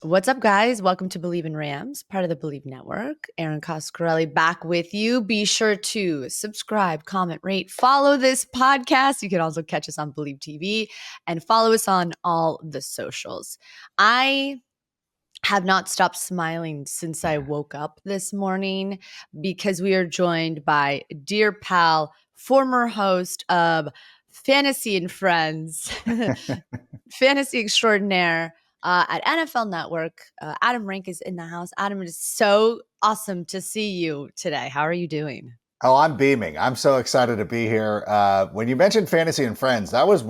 What's up, guys? Welcome to Bleav in Rams, part of the Bleav Network. Erin Coscarelli back with you. Be sure to subscribe, comment, rate, follow this podcast. You can also catch us on Bleav TV and follow us on all the socials. I have not stopped smiling since I woke up this morning because we are joined by dear pal, former host of Fantasy and Friends, fantasy extraordinaire at NFL Network. Adam Rank is in the house. Adam, it is so awesome to see you today. How are you doing? Oh, I'm beaming. I'm so excited to be here. When you mentioned Fantasy and Friends, that was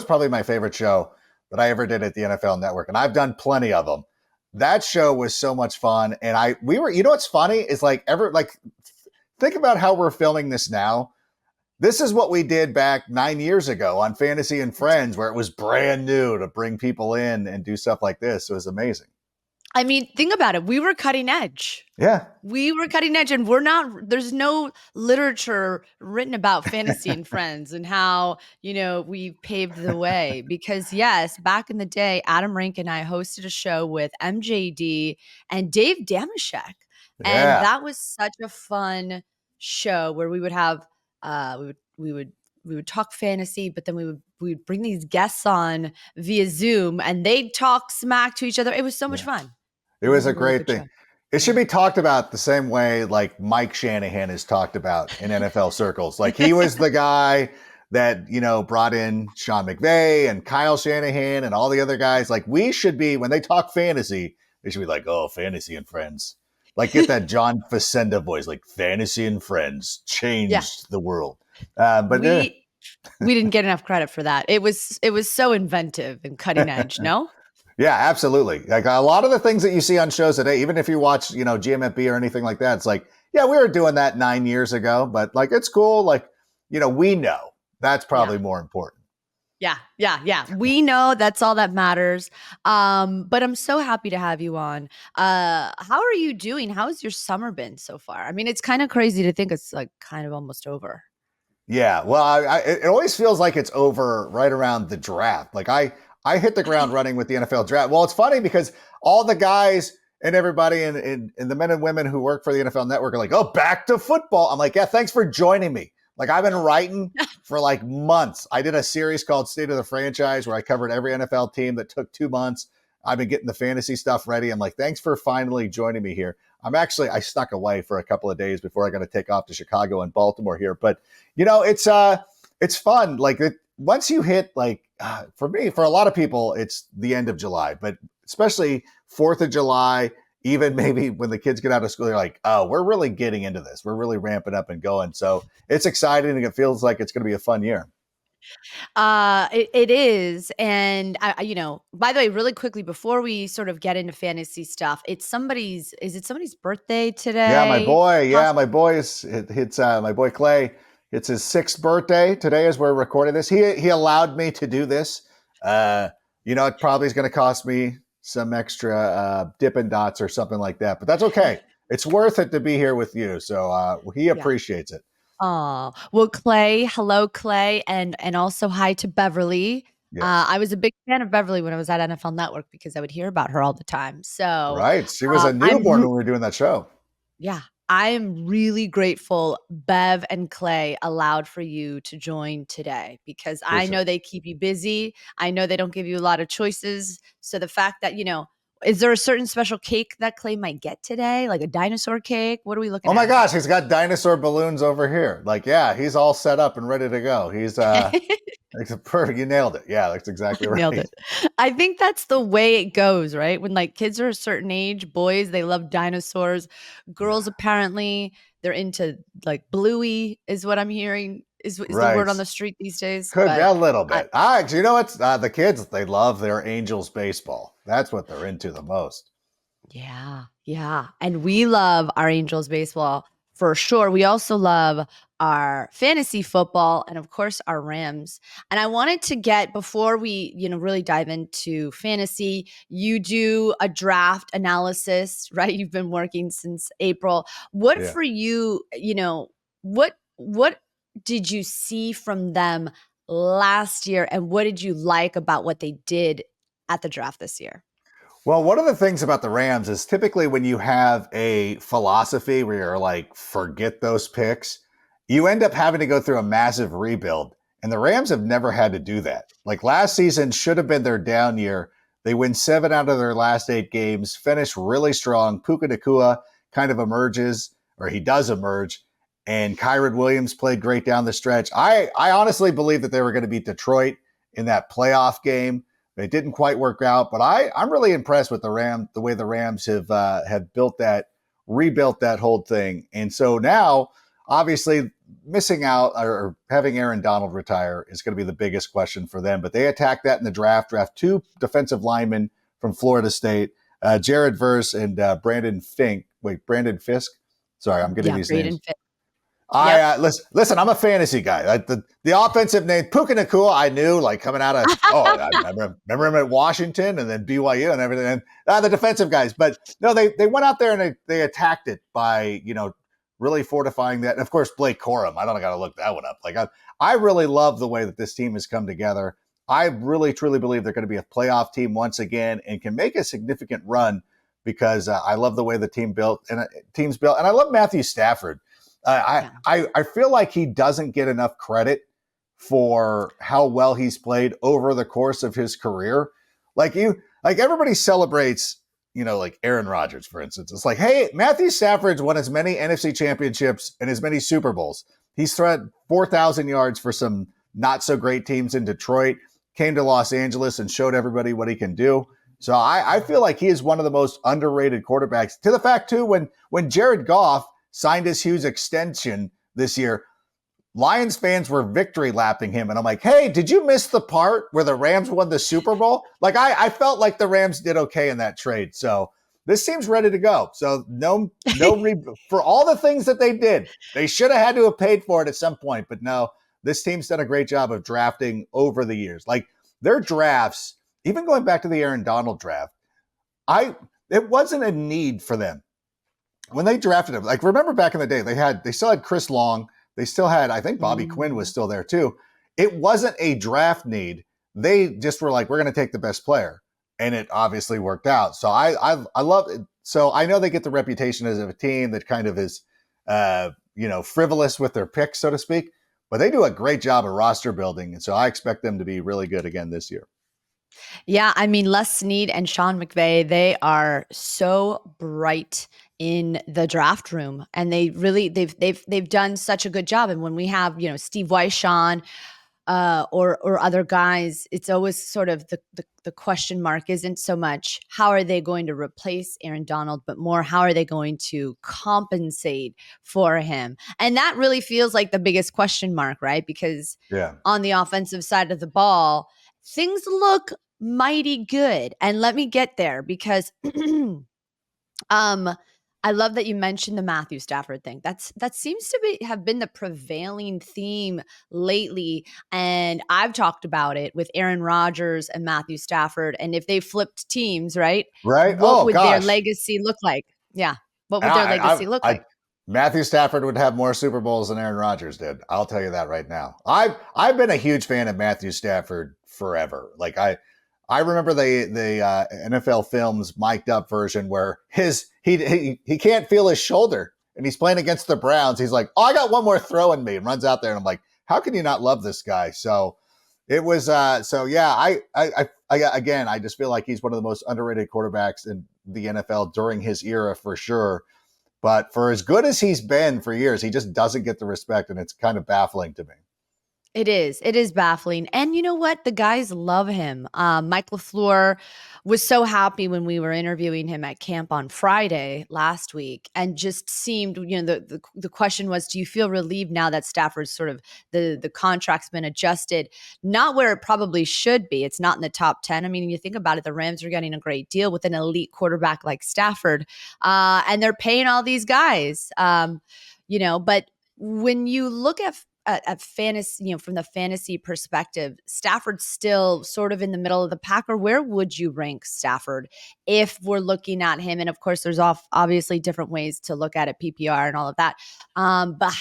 probably my favorite show that I ever did at the NFL Network, and I've done plenty of them. That show was so much fun, and we were. You know what's funny is think about how we're filming this now. This is what we did back 9 years ago on Fantasy and Friends, where it was brand new to bring people in and do stuff like this. It was amazing. I mean, think about it. We were cutting edge. Yeah. We were cutting edge, and there's no literature written about Fantasy and Friends and how, we paved the way. Because, yes, back in the day, Adam Rank and I hosted a show with MJD and Dave Damashek. And Yeah. that was such a fun show where we would have, we would talk fantasy, but then we would bring these guests on via Zoom and they'd talk smack to each other. It was so much fun. It was a really great good thing. show. It should be talked about the same way like Mike Shanahan is talked about in NFL circles. Like he was the guy that, brought in Sean McVay and Kyle Shanahan and all the other guys. Like we should be, when they talk fantasy, they should be like, oh, Fantasy and Friends. Like get that John Facenda voice, like Fantasy and Friends changed the world. We didn't get enough credit for that. It was so inventive and cutting edge, no? Yeah, absolutely. Like a lot of the things that you see on shows today, even if you watch, GMFB or anything like that, it's like, yeah, we were doing that 9 years ago, but like, it's cool. Like, we know that's probably more important. Yeah. We know that's all that matters. But I'm so happy to have you on. How are you doing? How has your summer been so far? I mean, it's kind of crazy to think it's like kind of almost over. Yeah. Well, it always feels like it's over right around the draft. Like I hit the ground running with the NFL draft. Well, it's funny because all the guys and everybody and the men and women who work for the NFL Network are like, oh, back to football. I'm like, yeah, thanks for joining me. Like I've been writing for like months. I did a series called State of the Franchise where I covered every NFL team that took 2 months. I've been getting the fantasy stuff ready. I'm like, thanks for finally joining me here. I snuck away for a couple of days before I got to take off to Chicago and Baltimore here. But, it's fun. Like once you hit for me, for a lot of people, it's the end of July, but especially 4th of July, even maybe when the kids get out of school, they're like, oh, we're really getting into this. We're really ramping up and going. So it's exciting and it feels like it's going to be a fun year. It is. And by the way, really quickly, before we sort of get into fantasy stuff, is it somebody's birthday today? My boy my boy Clay. It's his 6th birthday today as we're recording this. He allowed me to do this. It probably is going to cost me some extra Dippin' Dots or something like that, but that's okay. It's worth it to be here with you. So he appreciates it. Oh, well, Clay, hello, Clay, and also hi to Beverly. Yes. I was a big fan of Beverly when I was at NFL Network because I would hear about her all the time. So, right. She was a newborn when we were doing that show. Yeah. I am really grateful Bev and Clay allowed for you to join today because I know they keep you busy. I know they don't give you a lot of choices. So the fact that, is there a certain special cake that Clay might get today? Like a dinosaur cake? What are we looking at? Oh my gosh, he's got dinosaur balloons over here. Like, yeah, he's all set up and ready to go. He's it's perfect. You nailed it. Yeah, that's exactly right. Nailed it. I think that's the way it goes, right? When like kids are a certain age, boys, they love dinosaurs. Girls, apparently, they're into like Bluey, is what I'm hearing. Is the word on the street these days? Could be a little bit. You know what? The kids, they love their Angels baseball. That's what they're into the most. Yeah. And we love our Angels baseball for sure. We also love our fantasy football and of course our Rams. And I wanted to get, before we, really dive into fantasy, you do a draft analysis, right? You've been working since April. What for you, what did you see from them last year and what did you like about what they did at the draft this year? Well, one of the things about the Rams is typically when you have a philosophy where you're like, forget those picks, you end up having to go through a massive rebuild. And the Rams have never had to do that. Like last season should have been their down year. They win 7 out of their last 8 games, finish really strong. Puka Nacua kind of emerges, or he does emerge. And Kyron Williams played great down the stretch. I honestly believe that they were going to beat Detroit in that playoff game. It didn't quite work out, but I'm really impressed with the way the Rams have rebuilt that whole thing. And so now, obviously, missing out or having Aaron Donald retire is going to be the biggest question for them. But they attacked that in the draft 2 defensive linemen from Florida State, Jared Verse and Brandon Fisk. Sorry, I'm getting Yeah, these names. Braden Fit. I Yep. listen. I'm a fantasy guy. The offensive name Puka Nacua, I knew like coming out of. I remember him at Washington and then BYU and everything. And the defensive guys, but no, they went out there and they attacked it by really fortifying that. And of course, Blake Corum. I don't got to look that one up. Like I really love the way that this team has come together. I really truly believe they're going to be a playoff team once again and can make a significant run because I love the way the team's built, and I love Matthew Stafford. Yeah. I feel like he doesn't get enough credit for how well he's played over the course of his career. Like everybody celebrates, like Aaron Rodgers, for instance. It's like, hey, Matthew Stafford's won as many NFC championships and as many Super Bowls. He's threaded 4,000 yards for some not so great teams in Detroit, came to Los Angeles and showed everybody what he can do. So I feel like he is one of the most underrated quarterbacks. To the fact, too, when Jared Goff signed his huge extension this year, Lions fans were victory lapping him. And I'm like, hey, did you miss the part where the Rams won the Super Bowl? Like, I felt like the Rams did okay in that trade. So this team's ready to go. So for all the things that they did, they should have had to have paid for it at some point. But no, this team's done a great job of drafting over the years. Like their drafts, even going back to the Aaron Donald draft, it wasn't a need for them when they drafted him. Like remember back in the day, they still had Chris Long. They still had, I think Bobby Quinn was still there too. It wasn't a draft need. They just were like, we're going to take the best player. And it obviously worked out. So I love it. So I know they get the reputation as a team that kind of is, frivolous with their picks, so to speak, but they do a great job of roster building. And so I expect them to be really good again this year. Yeah, I mean, Les Snead and Sean McVay, they are so bright in the draft room, and they've done such a good job. And when we have Steve Weiss, Sean, or other guys, it's always sort of the question mark isn't so much how are they going to replace Aaron Donald, but more how are they going to compensate for him, and that really feels like the biggest question mark, right? Because Yeah. on the offensive side of the ball, things look mighty good. And let me get there because I love that you mentioned the Matthew Stafford thing. That seems to have been the prevailing theme lately, and I've talked about it with Aaron Rodgers and Matthew Stafford. And if they flipped teams, right, Right. what Oh would their gosh. legacy look like? Yeah, what would their I, legacy look I, like? I, Matthew Stafford would have more Super Bowls than Aaron Rodgers did. I'll tell you that right now. I've been a huge fan of Matthew Stafford forever. Like I remember the NFL Films mic'd up version where he can't feel his shoulder and he's playing against the Browns. He's like, oh, I got one more throw in me, and runs out there. And I'm like, how can you not love this guy? So it was so yeah. I just feel like he's one of the most underrated quarterbacks in the NFL during his era for sure. But for as good as he's been for years, he just doesn't get the respect, and it's kind of baffling to me. It is. It is baffling. And you know what? The guys love him. Mike LaFleur was so happy when we were interviewing him at camp on Friday last week, and just seemed, the question was, do you feel relieved now that Stafford's sort of the contract's been adjusted? Not where it probably should be. It's not in the top 10. I mean, you think about it, the Rams are getting a great deal with an elite quarterback like Stafford, and they're paying all these guys. But when you look at fantasy, from the fantasy perspective, Stafford's still sort of in the middle of the pack. Or where would you rank Stafford if we're looking at him? And of course, there's obviously different ways to look at it, PPR and all of that. But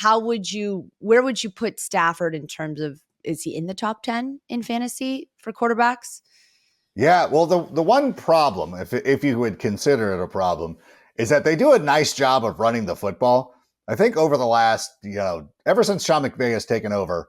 where would you put Stafford in terms of, is he in the top 10 in fantasy for quarterbacks? Yeah, well, the one problem, if you would consider it a problem, is that they do a nice job of running the football. I think over the last, ever since Sean McVay has taken over,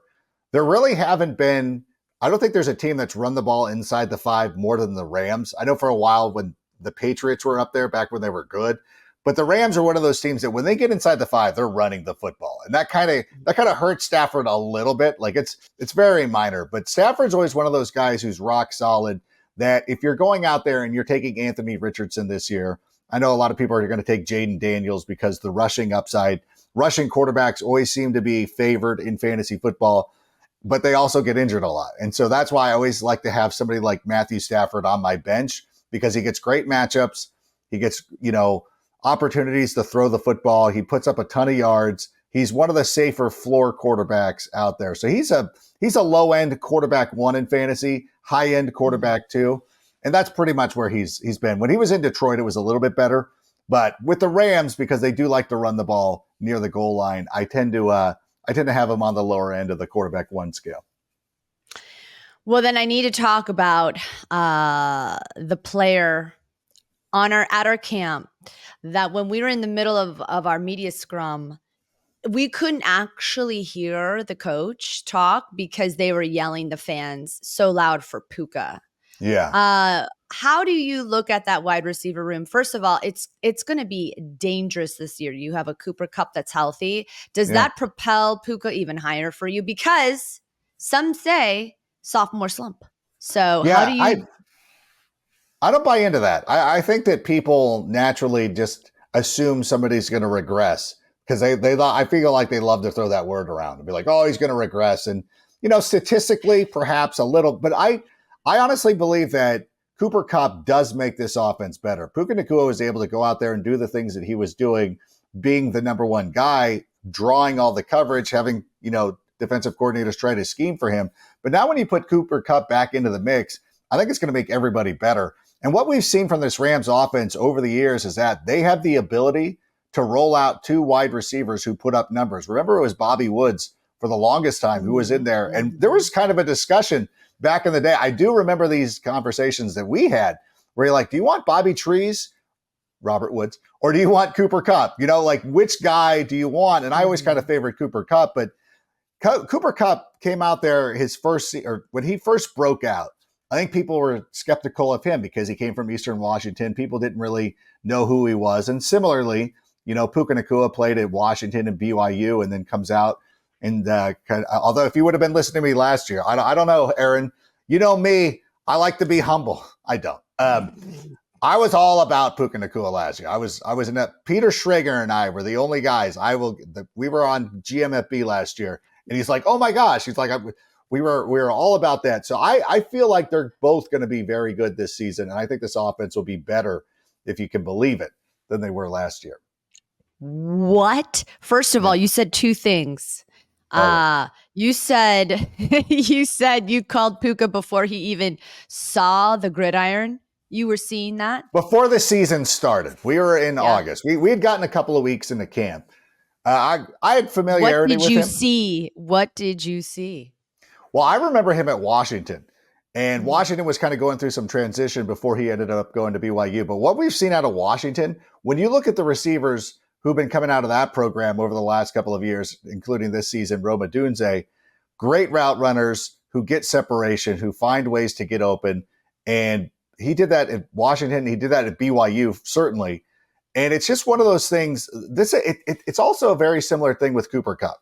there really haven't been. I don't think there's a team that's run the ball inside the 5 more than the Rams. I know for a while when the Patriots were up there back when they were good, but the Rams are one of those teams that when they get inside the 5, they're running the football, and that kind of hurts Stafford a little bit. Like it's very minor, but Stafford's always one of those guys who's rock solid that if you're going out there and you're taking Anthony Richardson this year, I know a lot of people are going to take Jaden Daniels because the rushing upside, rushing quarterbacks always seem to be favored in fantasy football, but they also get injured a lot. And so that's why I always like to have somebody like Matthew Stafford on my bench because he gets great matchups. He gets, opportunities to throw the football. He puts up a ton of yards. He's one of the safer floor quarterbacks out there. So he's a low end quarterback 1 in fantasy, high end quarterback 2. And that's pretty much where he's been. When he was in Detroit, it was a little bit better. But with the Rams, because they do like to run the ball near the goal line, I tend to have him on the lower end of the quarterback 1 scale. Well, then I need to talk about the player at our camp that when we were in the middle of our media scrum, we couldn't actually hear the coach talk because they were yelling the fans so loud for Puka. Yeah. How do you look at that wide receiver room? First of all, it's going to be dangerous this year. You have a Cooper Kupp that's healthy. Does that propel Puka even higher for you? Because some say sophomore slump. So how do you? I don't buy into that. I think that people naturally just assume somebody's going to regress because I feel like they love to throw that word around and be like, oh, he's going to regress. And, statistically, perhaps a little, but I honestly believe that Cooper Kupp does make this offense better. Puka Nacua was able to go out there and do the things that he was doing, being the number 1 guy, drawing all the coverage, having, defensive coordinators try to scheme for him. But now when you put Cooper Kupp back into the mix, I think it's going to make everybody better. And what we've seen from this Rams offense over the years is that they have the ability to roll out 2 wide receivers who put up numbers. Remember, it was Bobby Woods for the longest time who was in there. And there was kind of a discussion back in the day. I do remember these conversations that we had where you're like, do you want Bobby Trees, Robert Woods, or do you want Cooper Kupp? Which guy do you want? And I always kind of favored Cooper Kupp, but Cooper Kupp came out there when he first broke out. I think people were skeptical of him because he came from Eastern Washington. People didn't really know who he was. And similarly, Puka Nacua played at Washington and BYU and then comes out. And although if you would have been listening to me last year, I don't know, Erin, you know me, I like to be humble. I don't. I was all about Puka Nacua last year. I was in that. Peter Schrager and I were the only guys. We were on GMFB last year. And he's like, oh my gosh. He's like, we were all about that. So I feel like they're both going to be very good this season. And I think this offense will be better, if you can believe it, than they were last year. What? First of all, you said 2 things. You said you called Puka before he even saw the gridiron. You were seeing that? Before the season started. We were in August. We had gotten a couple of weeks into camp. I had familiarity with him. What did you see? Well, I remember him at Washington, and Washington was kind of going through some transition before he ended up going to BYU. But what we've seen out of Washington, when you look at the receivers who've been coming out of that program over the last couple of years, including this season, Roma Dunze, great route runners who get separation, who find ways to get open. And he did that at Washington. He did that at BYU, certainly. And it's just one of those things. It's also a very similar thing with Cooper Kupp.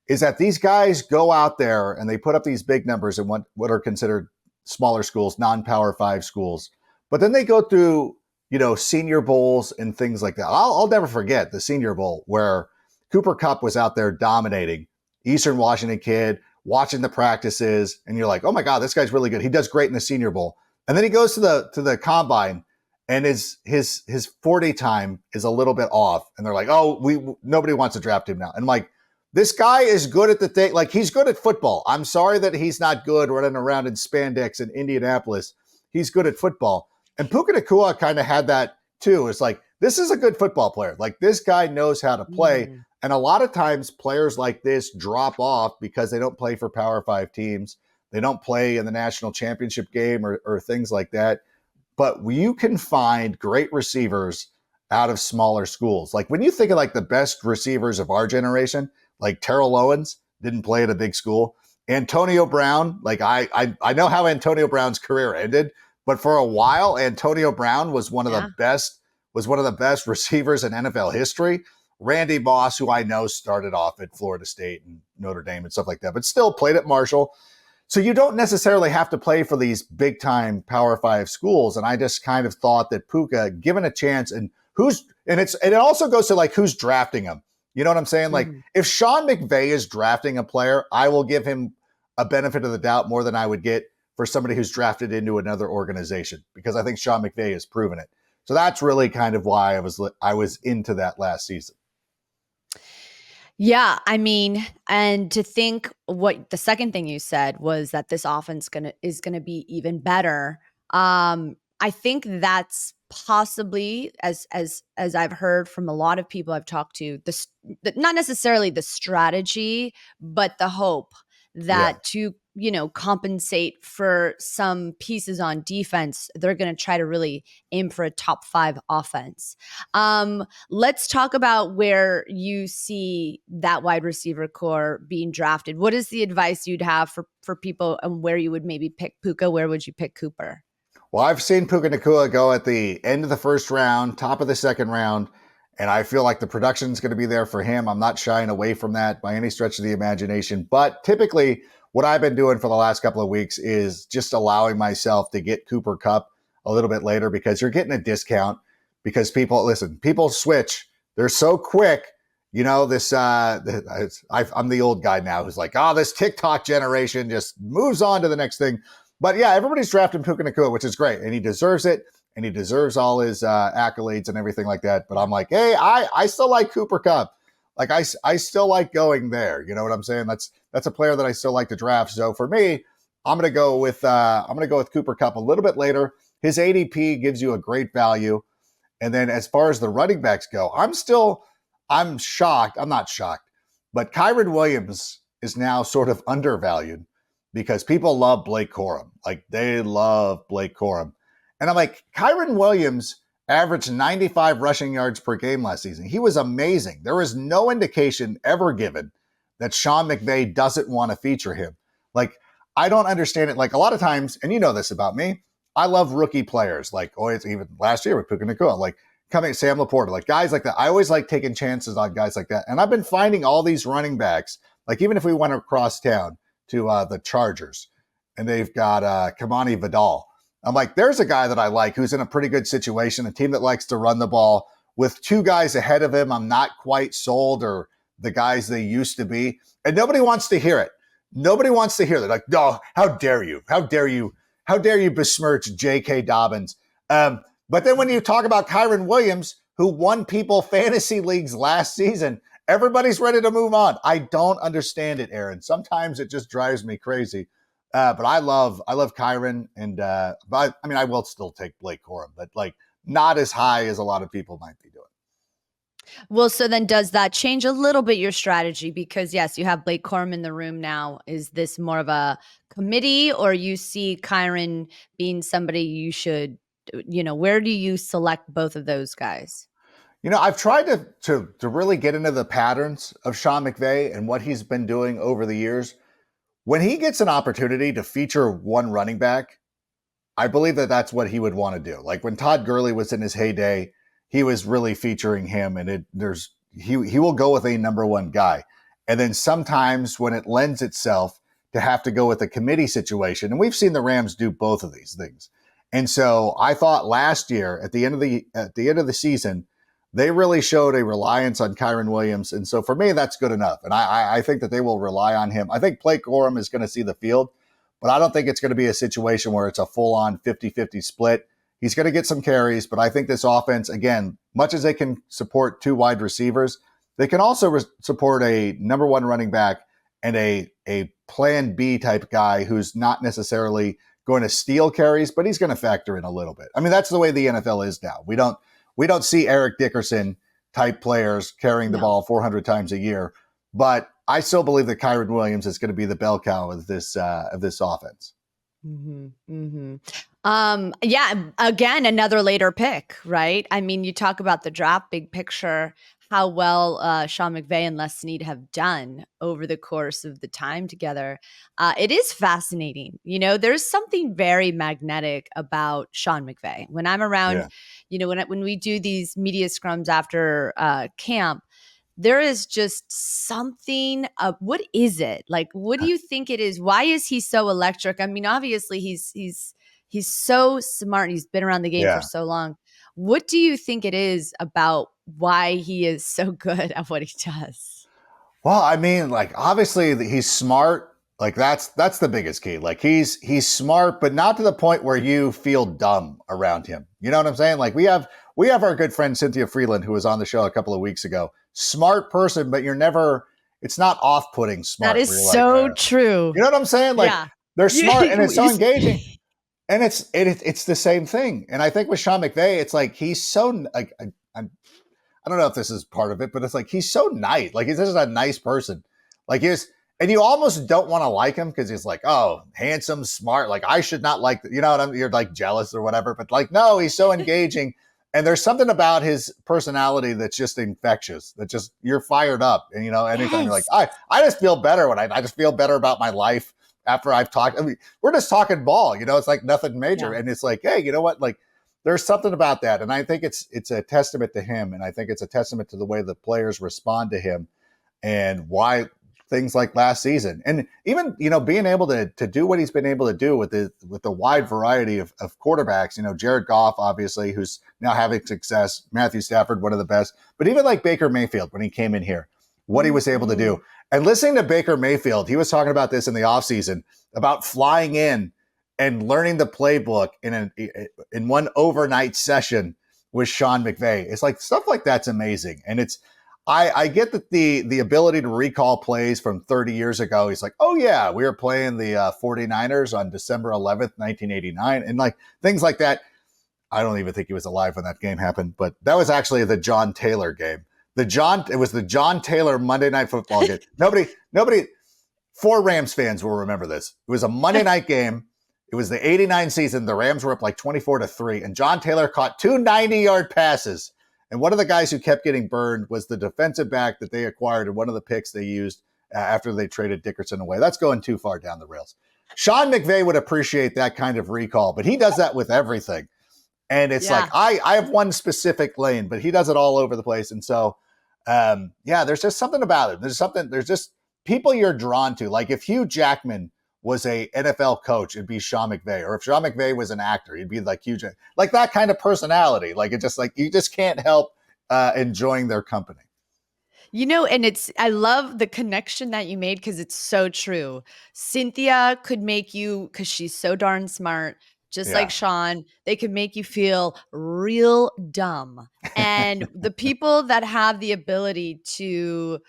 Is that these guys go out there and they put up these big numbers in what are considered smaller schools, non-Power 5 schools. But then they go through, senior bowls and things like that. I'll never forget the Senior Bowl where Cooper Kupp was out there dominating. Eastern Washington kid, watching the practices, and you're like, oh my God, this guy's really good. He does great in the Senior Bowl. And then he goes to the combine and his 40 time is a little bit off. And they're like, oh, nobody wants to draft him now. And I'm like, this guy is good at the thing. Like, he's good at football. I'm sorry that he's not good running around in spandex in Indianapolis. He's good at football. And Puka Nacua kind of had that too. It's like, this is a good football player. Like, this guy knows how to play. And a lot of times players like this drop off because they don't play for Power 5 teams. They don't play in the national championship game or things like that. But you can find great receivers out of smaller schools. Like when you think of like the best receivers of our generation, like Terrell Owens didn't play at a big school. Antonio Brown, like I know how Antonio Brown's career ended, but for a while, Antonio Brown was one of the best receivers in NFL history. Randy Moss, who I know started off at Florida State and Notre Dame and stuff like that, but still played at Marshall. So you don't necessarily have to play for these big time Power 5 schools. And I just kind of thought that Puka, given a chance, and it also goes to like who's drafting him. You know what I'm saying? Like if Sean McVay is drafting a player, I will give him a benefit of the doubt more than I would get for somebody who's drafted into another organization, because I think Sean McVay has proven it. So that's really kind of why I was into that last season. Yeah, I mean, and to think what the second thing you said was that this offense is gonna be even better. I think that's possibly, as I've heard from a lot of people I've talked to, not necessarily the strategy, but the hope Yeah. that to compensate for some pieces on defense, they're going to try to really aim for a top 5 offense. Let's talk about where you see that wide receiver core being drafted. What is the advice you'd have for people, and where you would maybe pick Puka? Where would you pick Cooper? Well, I've seen Puka Nacua go at the end of the first round, top of the second round, and I feel like the production is going to be there for him. I'm not shying away from that by any stretch of the imagination. But typically, what I've been doing for the last couple of weeks is just allowing myself to get Cooper Kupp a little bit later, because you're getting a discount. Because people switch. They're so quick. You know, I'm the old guy now who's like, this TikTok generation just moves on to the next thing. But yeah, everybody's drafting Puka Nacua, which is great. And he deserves it. And he deserves all his accolades and everything like that. But I'm like, hey, I still like Cooper Kupp. Like I still like going there. You know what I'm saying? That's a player that I still like to draft. So for me, I'm gonna go with Cooper Kupp a little bit later. His ADP gives you a great value. And then as far as the running backs go, I'm shocked. I'm not shocked, but Kyren Williams is now sort of undervalued because people love Blake Corum. Like they love Blake Corum. And I'm like, Kyren Williams averaged 95 rushing yards per game last season. He was amazing. There was no indication ever given that Sean McVay doesn't want to feature him. Like, I don't understand it. Like a lot of times, and you know this about me, I love rookie players. Like, it's even last year with Puka Nacua, like Sam Laporta, like guys like that. I always like taking chances on guys like that. And I've been finding all these running backs, like even if we went across town to the Chargers and they've got Kamani Vidal, I'm like, there's a guy that I like who's in a pretty good situation, a team that likes to run the ball with 2 guys ahead of him. I'm not quite sold, or the guys they used to be. And nobody wants to hear it. Nobody wants to hear that. Like, no, how dare you? How dare you? How dare you besmirch J.K. Dobbins? But then when you talk about Kyren Williams, who won people fantasy leagues last season, everybody's ready to move on. I don't understand it, Erin. Sometimes it just drives me crazy. But I love Kyren, and but I mean, I will still take Blake Corum, but like not as high as a lot of people might be doing. Well, so then does that change a little bit your strategy? Because yes, you have Blake Corum in the room now. Is this more of a committee, or you see Kyren being somebody you should, where do you select both of those guys? I've tried to really get into the patterns of Sean McVay and what he's been doing over the years. When he gets an opportunity to feature one running back, I Bleav that that's what he would want to do. Like when Todd Gurley was in his heyday, he was really featuring him, and he will go with a number 1 guy. And then sometimes when it lends itself to have to go with a committee situation, and we've seen the Rams do both of these things. And so I thought last year at the end of the season, they really showed a reliance on Kyren Williams. And so for me, that's good enough. And I think that they will rely on him. I think Blake Corum is going to see the field, but I don't think it's going to be a situation where it's a full-on 50-50 split. He's going to get some carries, but I think this offense, again, much as they can support 2 wide receivers, they can also support a number 1 running back and a plan B type guy who's not necessarily going to steal carries, but he's going to factor in a little bit. I mean, that's the way the NFL is now. We don't see Eric Dickerson type players carrying the ball 400 times a year, but I still believe that Kyron Williams is going to be the bell cow of this offense. Mm-hmm, mm-hmm. Yeah, again, another later pick, right? I mean, you talk about the draft, big picture, how well Sean McVay and Les Snead have done over the course of the time together. It is fascinating. There's something very magnetic about Sean McVay. When I'm around, Yeah. When we do these media scrums after camp, there is just something what is it? Like, what do you think it is? Why is he so electric? I mean, obviously he's so smart. He's been around the game for Yeah. so long. What do you think it is about why he is so good at what he does? Well, I mean, like obviously he's smart. Like that's the biggest key. Like he's smart, but not to the point where you feel dumb around him. You know what I'm saying? Like we have our good friend Cynthia Freeland, who was on the show a couple of weeks ago. Smart person, but you're never. It's not off-putting That smart. is Where you're like, so true. you know what I'm saying? Like Yeah. they're smart and it's so You- engaging. And it's the same thing. And I think with Sean McVay, it's like he's so like I don't know if this is part of it, but it's like he's so nice. Like he's just a nice person. Like and you almost don't want to like him because he's like, oh, handsome, smart. Like I should not like, you know what I mean? You're like jealous or whatever. But like, no, he's so engaging. And there's something about his personality that's just infectious. That just you're fired up. And anytime you're like, yes. I just feel better when I just feel better about my life after I've talked. I mean, we're just talking ball. It's like nothing major. Yeah. And it's like, hey, you know what? Like there's something about that. And I think it's a testament to him. And I think it's a testament to the way the players respond to him and why things like last season. And even, being able to do what he's been able to do with the wide variety of quarterbacks, Jared Goff, obviously, who's now having success, Matthew Stafford, one of the best, but even like Baker Mayfield, when he came in here, what he was able to do. And listening to Baker Mayfield, he was talking about this in the offseason, about flying in and learning the playbook in one overnight session with Sean McVay. It's like stuff like that's amazing. And I get that the ability to recall plays from 30 years ago. He's like, oh yeah, we were playing the 49ers on December 11th, 1989. And like things like that. I don't even think he was alive when that game happened, but that was actually the John Taylor game. It was the John Taylor Monday Night Football game. Nobody, 4 Rams fans will remember this. It was a Monday night game. It was the 89 season. The Rams were up like 24-3, and John Taylor caught 2 90-yard passes. And one of the guys who kept getting burned was the defensive back that they acquired in one of the picks they used after they traded Dickerson away. That's going too far down the rails. Sean McVay would appreciate that kind of recall, but he does that with everything. And it's like, I have one specific lane, but he does it all over the place. And so, there's just something about it. There's just people you're drawn to. Like if Hugh Jackman was a NFL coach, it'd be Sean McVay. Or if Sean McVay was an actor, he'd be like Hugh Jackman. Like that kind of personality. Like it just like, you just can't help enjoying their company. And I love the connection that you made because it's so true. Cynthia could make you, because she's so darn smart, just like Sean, they could make you feel real dumb. And the people that have the ability to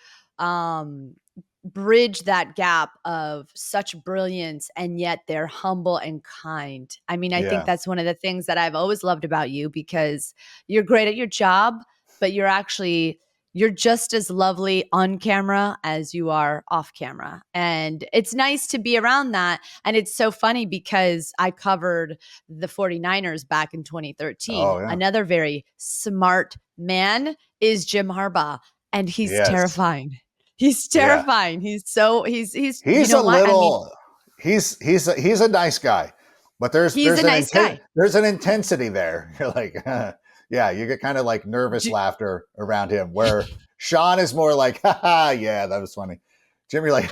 bridge that gap of such brilliance and yet they're humble and kind. I mean, I think that's one of the things that I've always loved about you because you're great at your job, but you're just as lovely on camera as you are off camera. And it's nice to be around that. And it's so funny because I covered the 49ers back in 2013. Oh, yeah. Another very smart man is Jim Harbaugh, and he's terrifying. He's terrifying. Yeah. He's you know a what? Little, I mean, he's a nice guy, but there's an intensity there. You're like, yeah, you get kind of like nervous laughter around him, where Sean is more like, yeah, that was funny. Jim, you're like,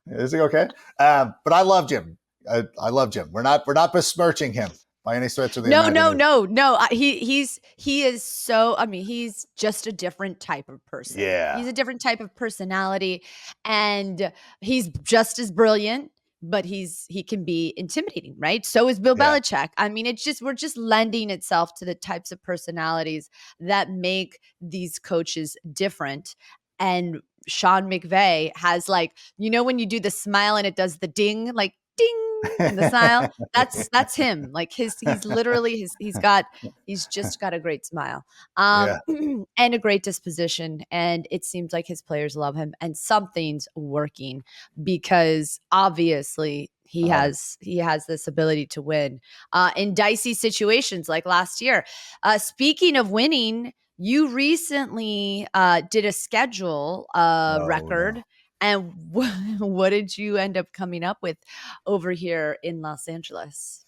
is he okay? But I love Jim. I love Jim. We're not besmirching him by any stretch of the imagination. No. He is so. I mean, he's just a different type of person. Yeah, he's a different type of personality, and he's just as brilliant. But he can be intimidating, right? So is Bill Belichick. I mean, we're just lending itself to the types of personalities that make these coaches different. And Sean McVay has like, when you do the smile and it does the ding, like ding, The smile. That's him. Like he's literally he's just got a great smile. Yeah. And a great disposition. And it seems like his players love him. And something's working because obviously Oh, he has this ability to win in dicey situations like last year. Speaking of winning, you recently did a schedule oh record. no. And what did you end up coming up with over here in Los Angeles?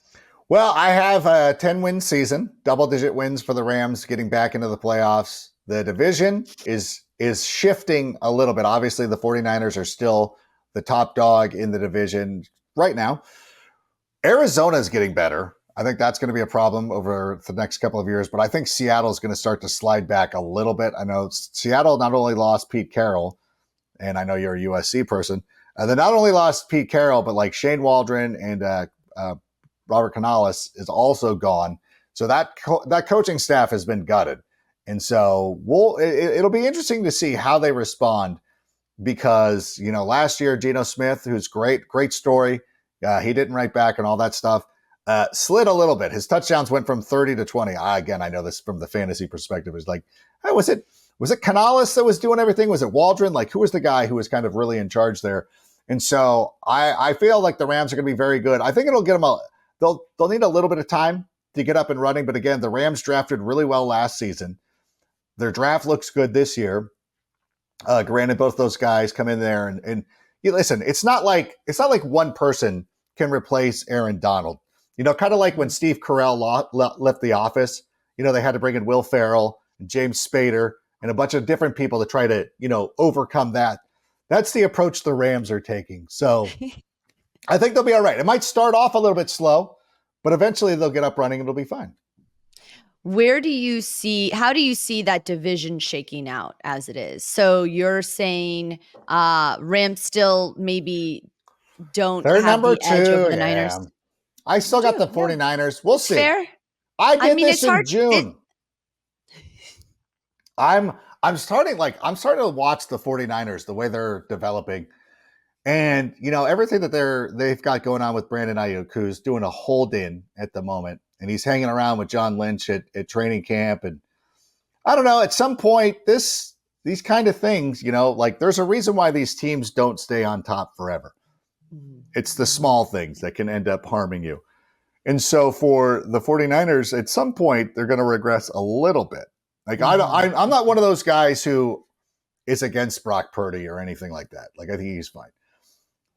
Well, I have a 10-win season, double-digit wins for the Rams getting back into the playoffs. The division is shifting a little bit. Obviously, the 49ers are still the top dog in the division right now. Arizona is getting better. I think that's going to be a problem over the next couple of years, but I think Seattle is going to start to slide back a little bit. I know Seattle not only lost Pete Carroll, and I know you're a USC person, they not only lost Pete Carroll, but like Shane Waldron and Robert Canales is also gone. So that coaching staff has been gutted. And so it'll be interesting to see how they respond because, last year, Geno Smith, who's great story, he didn't write back and all that stuff, slid a little bit. His touchdowns went from 30 to 20. Again, I know this from the fantasy perspective. It's like, hey, was it Canales that was doing everything? Was it Waldron? Like, who was the guy who was kind of really in charge there? And so I feel like the Rams are going to be very good. I think it'll get them they'll need a little bit of time to get up and running. But again, the Rams drafted really well last season. Their draft looks good this year. Granted, both those guys come in there and you listen. It's not like one person can replace Aaron Donald. Kind of like when Steve Carell left the office. They had to bring in Will Ferrell and James Spader and a bunch of different people to try to overcome that. That's the approach the Rams are taking. So I think they'll be all right. It might start off a little bit slow, but eventually they'll get up running and it'll be fine. How do you see that division shaking out as it is? So you're saying Rams still maybe don't They're have number the edge over two. the Yeah. Niners? I still got the Yeah, 49ers. We'll it's see. fair. I I did mean, this it's in hard. June. I'm starting to watch the 49ers, the way they're developing. And everything that they've got going on with Brandon Ayuk, who's doing a hold-in at the moment, and he's hanging around with John Lynch at training camp. And I don't know, at some point, these kind of things, like there's a reason why these teams don't stay on top forever. It's the small things that can end up harming you. And so for the 49ers, at some point, they're going to regress a little bit. Like I'm not one of those guys who is against Brock Purdy or anything like that. Like I think he's fine.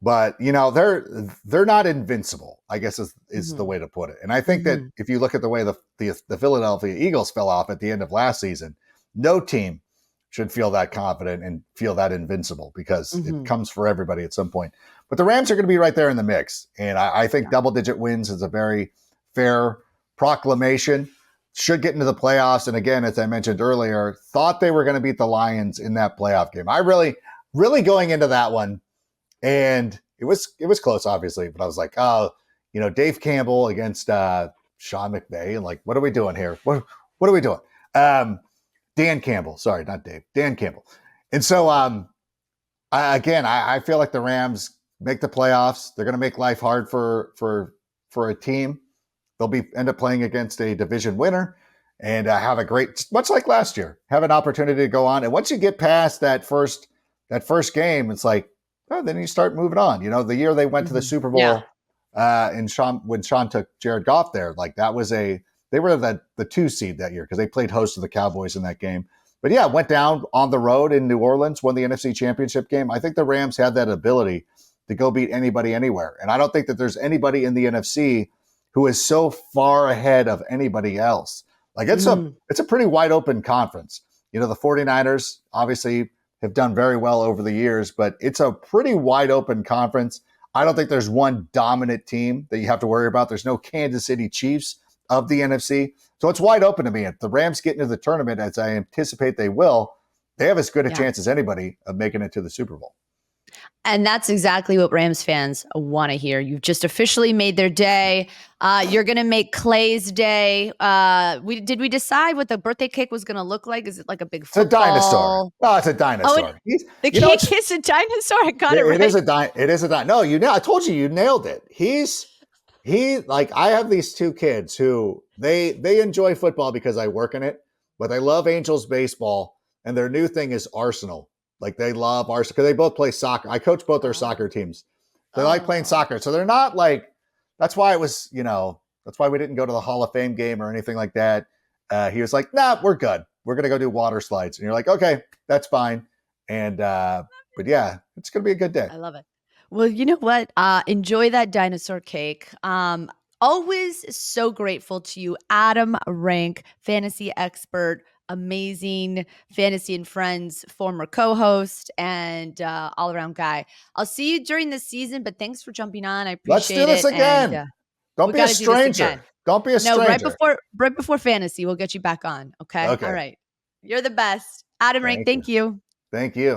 But they're not invincible, I guess is the way to put it. And I think that if you look at the way the Philadelphia Eagles fell off at the end of last season, no team should feel that confident and feel that invincible because it comes for everybody at some point. But the Rams are going to be right there in the mix. And I think double-digit wins is a very fair proclamation. Should get into the playoffs. And again, as I mentioned earlier, thought they were going to beat the Lions in that playoff game. I really going into that one, and it was close, obviously, but I was like, oh, Dave Campbell against Sean McVay, and like, what are we doing here? What are we doing? Dan Campbell, sorry, not Dave, Dan Campbell. And so, I feel like the Rams make the playoffs. They're going to make life hard for a team. They'll end up playing against a division winner and have a great, much like last year, have an opportunity to go on. And once you get past that first game, it's like, oh, then you start moving on. The year they went to the Super Bowl, when Sean took Jared Goff there, like they were the 2 seed that year because they played host to the Cowboys in that game. But yeah, went down on the road in New Orleans, won the NFC Championship game. I think the Rams had that ability to go beat anybody anywhere. And I don't think that there's anybody in the NFC who is so far ahead of anybody else. Like it's a pretty wide open conference. The 49ers obviously have done very well over the years, but it's a pretty wide open conference. I don't think there's one dominant team that you have to worry about. There's no Kansas City Chiefs of the NFC. So it's wide open to me. If the Rams get into the tournament, as I anticipate they will, they have as good a chance as anybody of making it to the Super Bowl. And that's exactly what Rams fans want to hear. You've just officially made their day. You're going to make Clay's day. Did we decide what the birthday cake was going to look like? Is it like a big It's a dinosaur. football? Oh, it's a Oh, dinosaur. the You know, cake is a dinosaur. I got it it right. is a It is a No, I told you, you nailed it. Like, I have these two kids who they enjoy football because I work in it, but they love Angels baseball, and their new thing is Arsenal. Like, they love Arsenal because they both play soccer. I coach both their soccer teams. They like playing Oh, soccer, so they're not like. That's why it was, that's why we didn't go to the Hall of Fame game or anything like that. He was like, "Nah, we're good. We're gonna go do water slides," and you're like, "Okay, that's fine." And but yeah, it's gonna be a good day. I love it. Well, you know what? Enjoy that dinosaur cake. Always so grateful to you, Adam Rank, fantasy expert, amazing fantasy and friends, former co-host, and all around guy. I'll see you during the season, but thanks for jumping on. I Let's do appreciate this it, and again. Don't we be a got to do this again. stranger. Don't be a No, stranger. right before fantasy, we'll get you back on. Okay, all Okay. right. You're the best, Adam Rank. Thank you. Thank you. Thank you.